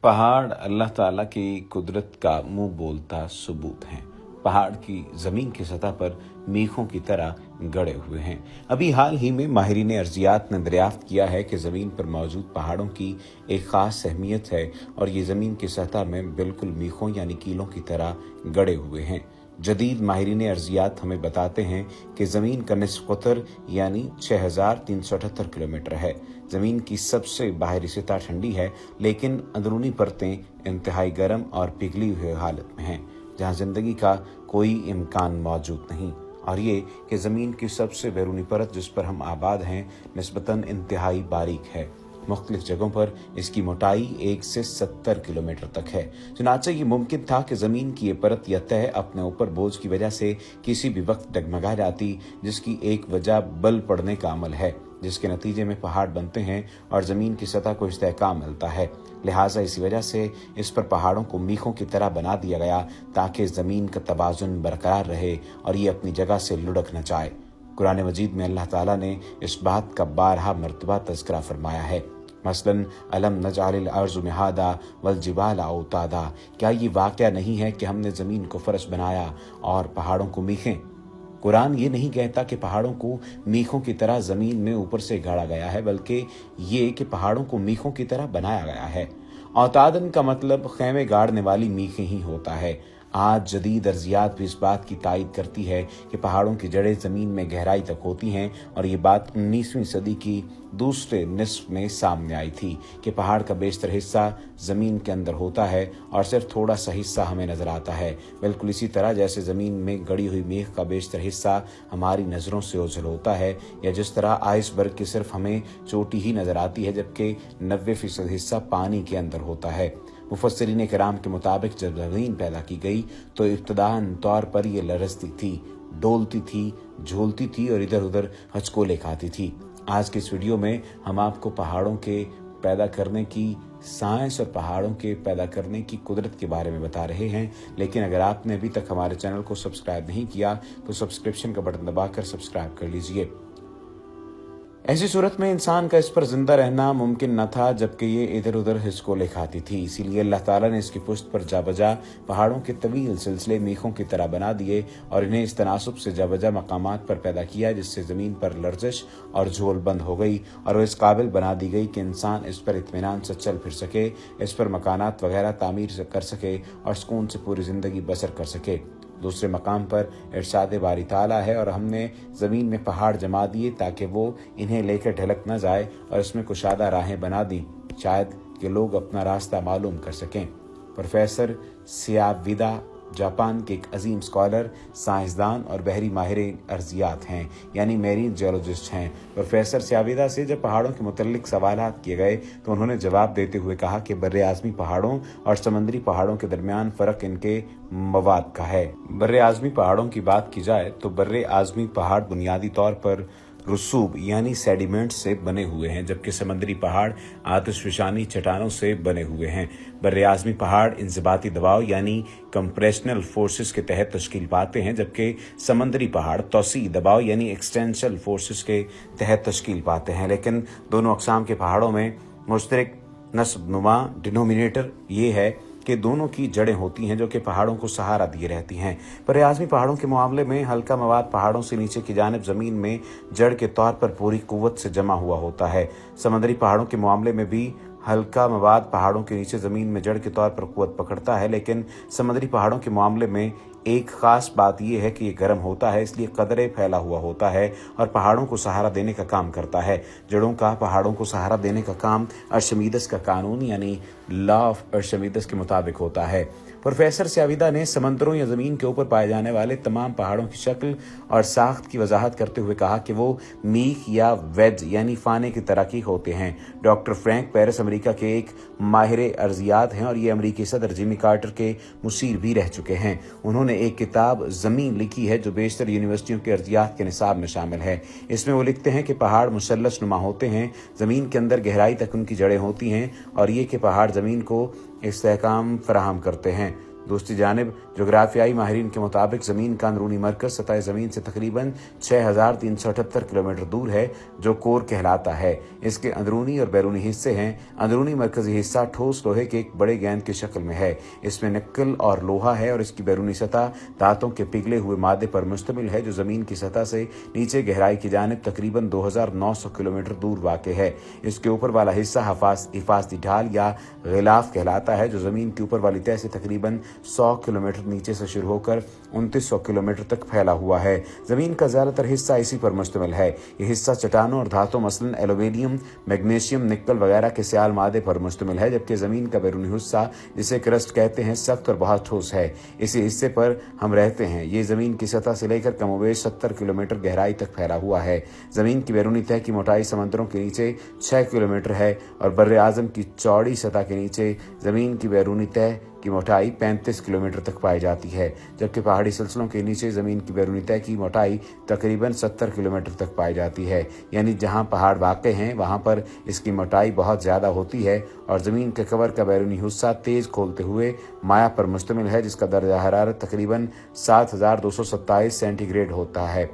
पहाड़ अल्लाह ताला की कुदरत का मुंह बोलता सबूत हैं। पहाड़ की ज़मीन की सतह पर मीखों की तरह गड़े हुए हैं। अभी हाल ही में माहिरीन अर्जियात ने दरियाफ्त किया है कि ज़मीन पर मौजूद पहाड़ों की एक ख़ास अहमियत है और ये ज़मीन की सतह में बिल्कुल मीखों यानी कीलों की तरह गड़े हुए हैं। जदीद माहिरीन अर्जियात हमें बताते हैं कि ज़मीन का निस्फ़ क़तर यानी 6,378 किलोमीटर है। ज़मीन की सबसे बाहरी सतह ठंडी है, लेकिन अंदरूनी परतें इंतहाई गर्म और पिघली हुई हालत में हैं, जहाँ ज़िंदगी का कोई इम्कान मौजूद नहीं। और ये कि ज़मीन की सबसे बैरूनी परत जिस पर हम आबाद हैं निस्बतन इंतहाई बारीक है। मुख्तलिफ जगहों पर इसकी मोटाई 1 से 70 किलोमीटर तक है। चुनांचे ये मुमकिन था कि ज़मीन की ये परत या तह अपने ऊपर बोझ की वजह से किसी भी वक्त डगमगा जाती, जिसकी एक वजह बल पड़ने का अमल है, जिसके नतीजे में पहाड़ बनते हैं और ज़मीन की सतह को इस्तेहकाम मिलता है। लिहाजा इसी वजह से इस पर पहाड़ों को मीखों की तरह बना दिया गया ताकि ज़मीन का तवाज़ुन बरकरार रहे और ये अपनी जगह से लुढ़क न जाए। कुरान मजीद में अल्लाह ताला ने इस बात का 12 मरतबा तज़किरा फरमाया है। मसलन अलम नजअलिल अर्ज़ मिहादा वल जिबाल औतादा, क्या ये वाक़या नहीं है कि हमने ज़मीन को फ़रश बनाया और पहाड़ों को मीखें। कुरान ये नहीं कहता कि पहाड़ों को मीखों की तरह ज़मीन में ऊपर से गाड़ा गया है, बल्कि ये कि पहाड़ों को मीखों की तरह बनाया गया है। औतादन का मतलब खैमे गाड़ने वाली मीखें ही होता है। आज जदीद अर्जियात भी इस बात की तायद करती है कि पहाड़ों की जड़ें ज़मीन में गहराई तक होती हैं और ये बात 19वीं सदी की दूसरे निस्फ में सामने आई थी कि पहाड़ का बेशतर हिस्सा ज़मीन के अंदर होता है और सिर्फ थोड़ा सा हिस्सा हमें नज़र आता है। बिल्कुल इसी तरह जैसे ज़मीन में गड़ी हुई मेख का बेशतर हिस्सा हमारी नज़रों से ओझल होता है, या जिस तरह आइसबर्ग की सिर्फ हमें चोटी ही नज़र आती है जबकि 90% हिस्सा पानी के अंदर होता है। मुफस्सिरीन किराम के मुताबिक जब ज़मीन पैदा की गई तो इब्तदाअन तौर पर यह लरज़ती थी, डोलती थी, झूलती थी और इधर उधर हचकोले खाती थी। आज के इस वीडियो में हम आपको पहाड़ों के पैदा करने की साइंस और पहाड़ों के पैदा करने की कुदरत के बारे में बता रहे हैं। लेकिन अगर आपने अभी तक हमारे चैनल को सब्सक्राइब नहीं किया तो सब्सक्रिप्शन का बटन दबाकर सब्सक्राइब कर लीजिए। ऐसी सूरत में इंसान का इस पर जिंदा रहना मुमकिन न था, जबकि ये इधर उधर हिचकोले खाती थी। इसीलिए अल्लाह ताला ने इसकी पुश्त पर जाबजा पहाड़ों के तवील सिलसिले मीखों की तरह बना दिए और इन्हें इस तनासुब से जाबजा मकामात पर पैदा किया जिससे ज़मीन पर लर्जिश और झोल बंद हो गई और वो इस काबिल बना दी गई कि इंसान इस पर इत्मीनान से चल फिर सके, इस पर मकानात वगैरह तामीर कर सके और सुकून से पूरी ज़िंदगी बसर कर सके। दूसरे मकाम पर इरशाद बारी ताला है, और हमने ज़मीन में पहाड़ जमा दिए ताकि वो इन्हें लेकर ढलक न जाए और इसमें कुशादा राहें बना दी, शायद कि लोग अपना रास्ता मालूम कर सकें। प्रोफेसर सियाविदा जापान के एक अजीम स्कॉलर, साइंसदान और बहरी माहिर अर्जियात हैं, यानी मेरीन जियोलॉजिस्ट हैं। प्रोफेसर सियाविदा से जब पहाड़ों के मुतल्लिक सवालात किए गए तो उन्होंने जवाब देते हुए कहा कि बर्रे आज़मी पहाड़ों और समंदरी पहाड़ों के दरमियान फ़र्क इनके मवाद का है। बर्रे आज़मी पहाड़ों की बात की जाए तो बर्रे आज़मी पहाड़ बुनियादी तौर पर रसूब यानी सेडिमेंट से बने हुए हैं, जबकि समंदरी पहाड़ आतिशफशानी चट्टानों से बने हुए हैं। बर्रे आज़मी पहाड़ इंज़िबाती दबाव यानी कंप्रेशनल फोर्सेस के तहत तश्कील पाते हैं, जबकि समंदरी पहाड़ तौसी दबाव यानी एक्सटेंशनल फोर्सेस के तहत तश्कील पाते हैं। लेकिन दोनों अक़साम के पहाड़ों में मुश्तरक नस्ब नुमा डिनोमिनेटर ये है कि दोनों की जड़ें होती हैं जो कि पहाड़ों को सहारा दिए रहती हैं। बर्रे आज़मी पहाड़ों के मामले में हल्का मवाद पहाड़ों से नीचे की जानिब ज़मीन में जड़ के तौर पर पूरी कुव्वत से जमा हुआ होता है। समंदरी पहाड़ों के मामले में भी हल्का मवाद पहाड़ों के नीचे ज़मीन में जड़ के तौर पर कुव्वत पकड़ता है, लेकिन समंदरी पहाड़ों के मामले में एक ख़ास बात यह है कि ये गर्म होता है, इसलिए कदरे फैला हुआ होता है और पहाड़ों को सहारा देने का काम करता है। जड़ों का पहाड़ों को सहारा देने का काम अर्शमीदस का कानून यानी लॉ ऑफ अर्शमीदस के मुताबिक होता है। प्रोफेसर सियाविदा ने समंदरों या ज़मीन के ऊपर पाए जाने वाले तमाम पहाड़ों की शक्ल और साख्त की वजाहत करते हुए कहा कि वो मीख या वेज यानी फाने की तरह की होते हैं। डॉक्टर फ्रैंक पेरिस अमेरिका के एक माहिर अर्जियात हैं और ये अमेरिकी सदर जिमी कार्टर के मुशीर भी रह चुके हैं। उन्होंने एक किताब ज़मीन लिखी है जो बेशतर यूनिवर्सिटियों के अर्जियात के निसाब में शामिल है। इसमें वो लिखते हैं कि पहाड़ मुसल्लस नुमा होते हैं, ज़मीन के अंदर गहराई तक उनकी जड़ें होती हैं और ये कि पहाड़ ज़मीन को इस्तेहकाम फराहम करते हैं। दूसरी जानिब जोग्राफियाई माहिरीन के मुताबिक ज़मीन का अंदरूनी मरकज़ सतह ज़मीन से तकरीबन 6,378 किलोमीटर दूर है, जो कोर कहलाता है। इसके अंदरूनी और बैरूनी हिस्से हैं। अंदरूनी मरकज़ी हिस्सा ठोस लोहे के एक बड़े गेंद की शक्ल में है। इसमें निकल और लोहा है और इसकी बैरूनी सतह धातों के पिघले हुए मादे पर मुश्तमिल है, जो ज़मीन की सतह से नीचे गहराई की जानिब तकरीबन 2,900 किलोमीटर दूर वाक़ है। इसके ऊपर वाला हिस्सा हिफाजती ढाल या गिलाफ कहलाता है, जो ज़मीन की ऊपर वाली तह से तकरीबन 100 किलोमीटर नीचे से शुरू होकर 2900 किलोमीटर तक फैला हुआ है। ज़मीन का ज़्यादातर हिस्सा इसी पर मुश्तमिल है। यह हिस्सा चट्टानों और धातों मसलन एल्यूमीनियम, मैग्नीशियम, निकल वगैरह के सियाल मादे पर मुश्तमिल है, जबकि ज़मीन का बैरूनी हिस्सा, जिसे क्रस्ट कहते हैं, सख्त और बहुत ठोस है। इसी हिस्से पर हम रहते हैं। ये ज़मीन की सतह से लेकर कमोबेश 70 किलोमीटर गहराई तक फैला हुआ है। ज़मीन की बैरूनी तह की मोटाई समंदरों के नीचे 6 किलोमीटर है और बर्र आज़म की चौड़ी सतह के नीचे ज़मीन की बैरूनी तह की मोटाई 35 किलोमीटर तक पाई जाती है, जबकि पहाड़ी सिलसिलों के नीचे ज़मीन की बैरूनी तह की मोटाई तकरीबन 70 किलोमीटर तक पाई जाती है। यानी जहां पहाड़ वाक़े हैं वहां पर इसकी मोटाई बहुत ज़्यादा होती है और ज़मीन के कवर का बैरूनी हिस्सा तेज़ खोलते हुए माया पर मुश्तमिल है, जिसका दर्जा हरारत तकरीबन 7,227 सेंटीग्रेड होता है,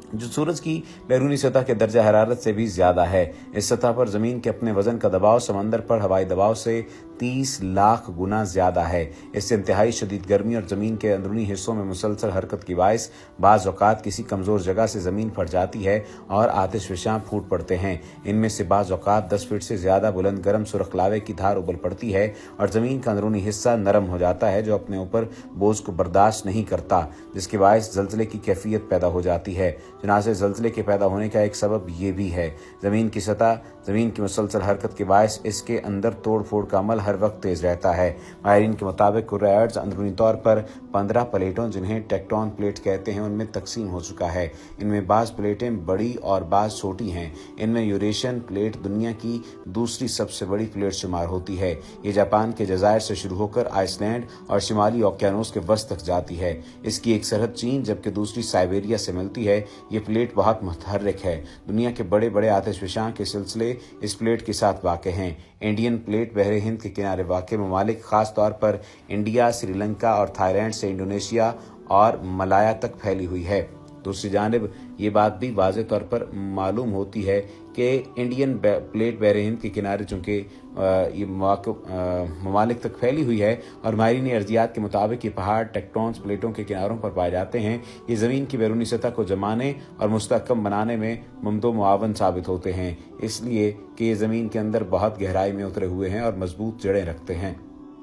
जो सूरज की बैरूनी सतह के दर्जा हरारत से भी ज़्यादा है। इस सतह पर ज़मीन के अपने वज़न का दबाव समंदर पर हवाई दबाव से 30 लाख गुना ज़्यादा है। इससे इंतहाई शदीद गर्मी और ज़मीन के अंदरूनी हिस्सों में मुसलसल हरकत की बाइस बाज़ औक़ात किसी कमज़ोर जगह से ज़मीन फट जाती है और आतिशफ़शां फूट पड़ते हैं। इनमें से बाज़ औक़ात 10 फीट से ज़्यादा बुलंद गर्म सुरख लावे की धार उबल पड़ती है और ज़मीन का अंदरूनी हिस्सा नरम हो जाता है, जो अपने ऊपर बोझ को बर्दाश्त नहीं करता, जिसके बायस ज़लज़ले की कैफियत पैदा हो जाती है। चुनांचे ज़लज़ले के पैदा होने का एक सबब ये भी है। ज़मीन की सतह, ज़मीन की मुसलसल हरकत के बायस इसके अंदर तोड़ फोड़ का अमल हर वक्त तेज़ रहता है। माहिरीन के मुताबिक कुर्रा अर्ज़ अंदरूनी तौर पर 15 प्लेटों, जिन्हें टेक्टोन प्लेट कहते हैं, उनमें तकसीम हो चुका है। इनमें बाज़ प्लेटें बड़ी और बाज़ छोटी हैं। इनमें यूरेशियन प्लेट दुनिया की दूसरी सबसे बड़ी प्लेट शुमार होती है। ये जापान के जज़ायर से शुरू होकर आइसलैंड और शिमाली ओकियानोस के वस्त तक जाती है। इसकी एक सरहद चीन जबकि दूसरी साइबेरिया से मिलती है। ये प्लेट बहुत मुतहर्रिक है। दुनिया के बड़े बड़े आतिशफ़शां के सिलसिले इस प्लेट के साथ वाक़ हैं। इंडियन प्लेट बहरे हिंद के किनारे वाक़ ममालिक, ख़ास तौर पर इंडिया, श्रीलंका और थाईलैंड से इंडोनेशिया और मलाया तक फैली हुई है। दूसरी जानिब ये बात भी वाज़े तौर पर मालूम होती है कि इंडियन प्लेट बहरे हिंद के किनारे चूँकि ये ममालिक तक फैली हुई है और माहिरीन अर्जियात के मुताबिक ये पहाड़ टेक्टोन्स प्लेटों के किनारों पर पाए जाते हैं। ये ज़मीन की बैरूनी सतह को जमाने और मुस्तहकम बनाने में मुमदो मुआवन साबित होते हैं, इसलिए कि ये ज़मीन के अंदर बहुत गहराई में उतरे हुए हैं और मजबूत जड़ें रखते हैं।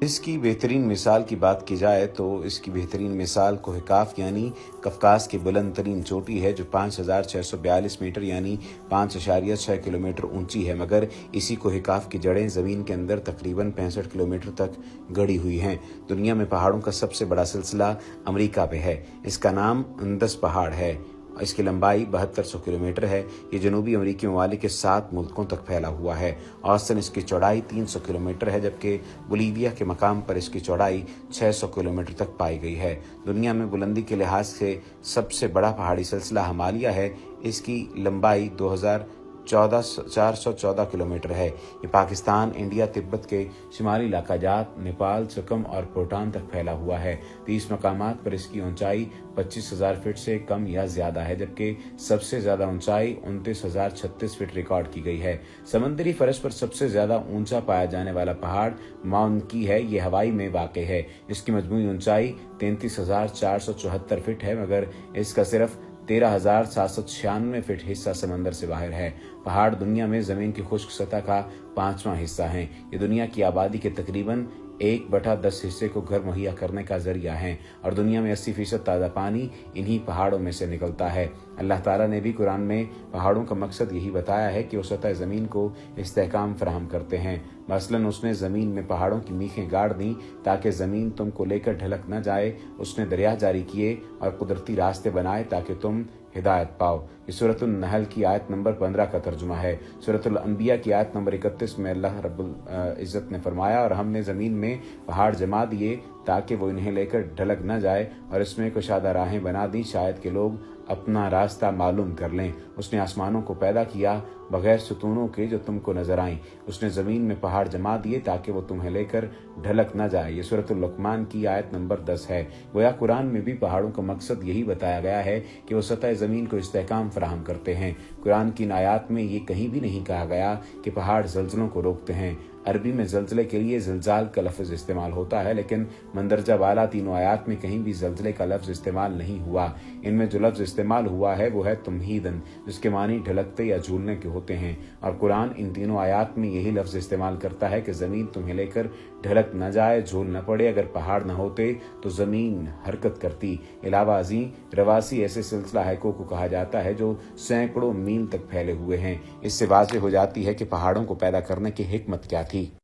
इसकी बेहतरीन मिसाल की बात की जाए तो इसकी बेहतरीन मिसाल कोहिकाफ यानी कफकास की बुलंद तरीन चोटी है, जो 5,642 मीटर यानी 5.6 किलोमीटर ऊंची है, मगर इसी कोहिकाफ की जड़ें ज़मीन के अंदर तकरीबन 65 किलोमीटर तक गड़ी हुई हैं। दुनिया में पहाड़ों का सबसे बड़ा सिलसिला अमेरिका में है। इसका नाम अंदस पहाड़ है। इसकी लंबाई 7200 किलोमीटर है। ये जनूबी अमेरिकी ममालिक के 7 मुल्कों तक फैला हुआ है। औसतन इसकी चौड़ाई 300 किलोमीटर है, जबकि बोलीविया के मकाम पर इसकी चौड़ाई 600 किलोमीटर तक पाई गई है। दुनिया में बुलंदी के लिहाज से सबसे बड़ा पहाड़ी सिलसिला हिमालय है। इसकी लंबाई 414 किलोमीटर है। ये पाकिस्तान, इंडिया, तिब्बत के शिमाली इलाका जात, नेपाल, सिक्किम और भूटान तक फैला हुआ है। 30 मकामात पर इसकी ऊंचाई 25,000 फीट से कम या ज़्यादा है, जबकि सबसे ज़्यादा ऊंचाई 29,036 फीट रिकॉर्ड की गई है। समंदरी फर्श पर सबसे ज़्यादा ऊंचा पाया जाने वाला पहाड़ माउंट की है। ये हवाई में वाक़ है। इसकी मजमूई ऊंचाई 33,474 फीट है, मगर इसका सिर्फ 13,796 फीट हिस्सा समंदर से बाहर है। पहाड़ दुनिया में ज़मीन की खुश्क सतह का 5वां हिस्सा हैं। ये दुनिया की आबादी के तकरीबन 1/10 हिस्से को घर मुहैया करने का जरिया है और दुनिया में 80% ताज़ा पानी इन्हीं पहाड़ों में से निकलता है। अल्लाह ताला ने भी कुरान में पहाड़ों का मकसद यही बताया है कि वो सतह ज़मीन को इस्तेहकाम फराहम करते हैं। मसलन उसने ज़मीन में पहाड़ों की मीखें गाड़ दी ताकि ज़मीन तुमको लेकर ढलक न जाए। उसने दरिया जारी किए और कुदरती रास्ते बनाए ताकि तुम हिदायत पाओ। ये सूरतुल नहल की आयत नंबर 15 का तर्जुमा है। सूरतुल अंबिया की आयत नंबर 31 में अल्लाह रब्बुल इज़्ज़त ने फरमाया, और हमने ज़मीन में पहाड़ जमा दिए ताकि वो इन्हें लेकर ढलक न जाए, और इसमें कुशादा राहें बना दी शायद कि लोग अपना रास्ता मालूम कर लें। उसने आसमानों को पैदा किया बगैर सुतूनों के जो तुमको नजर आएं। उसने ज़मीन में पहाड़ जमा दिए ताकि वो तुम्हें लेकर ढलक न जाए। ये सूरह लुक़मान की आयत नंबर 10 है। गोया कुरान में भी पहाड़ों का मकसद यही बताया गया है कि वो सतह ज़मीन को इस्तेहकाम फराहम करते हैं। कुरान की इन आयात में ये कहीं भी नहीं कहा गया कि पहाड़ ज़ल्ज़लों को रोकते हैं। अरबी में ज़ल्ज़ले के लिए ज़िलज़ाल का लफ्ज़ इस्तेमाल होता है, लेकिन मंदरजा वाला तीनों आयात में कहीं भी ज़ल्ज़ले का लफ्ज़ इस्तेमाल नहीं हुआ। इनमें जो लफ्ज़ इस्तेमाल हुआ है वो है तुमहीदन, जिसके मानी ढलकते या झूलने के होते हैं। और कुरान इन तीनों आयात में यही लफ्ज़ इस्तेमाल करता है कि ज़मीन तुम्हें लेकर ढलक न जाए, झूल न पड़े। अगर पहाड़ न होते तो ज़मीन हरकत करती। इलावा अज़ीं रवासी ऐसे सिलसिला हैकों को कहा जाता है जो सैकड़ों मील तक फैले हुए हैं। इससे वाज़ेह हो जाती है कि पहाड़ों को पैदा करने की हिकमत क्या थी।